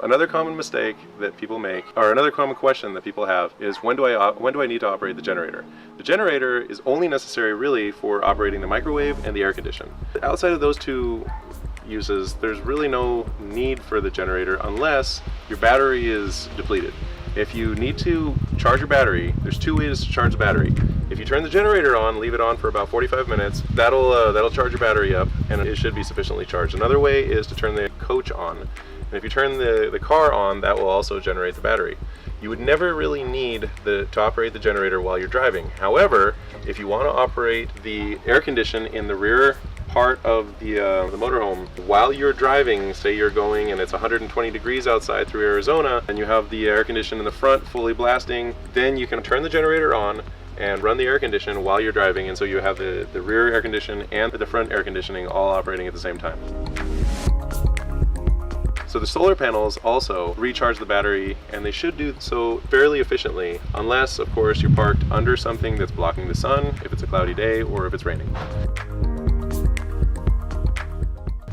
another common mistake that people make, or another common question that people have, is when do I need to operate the generator? The generator is only necessary really for operating the microwave and the air condition. Outside of those two uses, there's really no need for the generator unless your battery is depleted. If you need to charge your battery, there's two ways to charge the battery. If you turn the generator on, leave it on for about 45 minutes, that'll charge your battery up and it should be sufficiently charged. Another way is to turn the coach on. And if you turn the car on, that will also generate the battery. You would never really need to operate the generator while you're driving. However, if you want to operate the air condition in the rear part of the motorhome while you're driving, say you're going and it's 120 degrees outside through Arizona and you have the air condition in the front fully blasting, then you can turn the generator on and run the air condition while you're driving, and so you have the rear air condition and the front air conditioning all operating at the same time. So the solar panels also recharge the battery, and they should do so fairly efficiently, unless of course you're parked under something that's blocking the sun, if it's a cloudy day or if it's raining.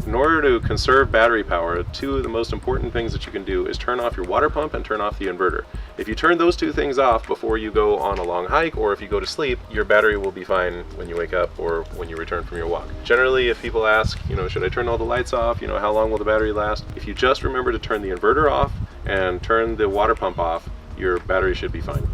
In order to conserve battery power, two of the most important things that you can do is turn off your water pump and turn off the inverter. If you turn those two things off before you go on a long hike or if you go to sleep, your battery will be fine when you wake up or when you return from your walk. Generally, if people ask, should I turn all the lights off? How long will the battery last? If you just remember to turn the inverter off and turn the water pump off, your battery should be fine.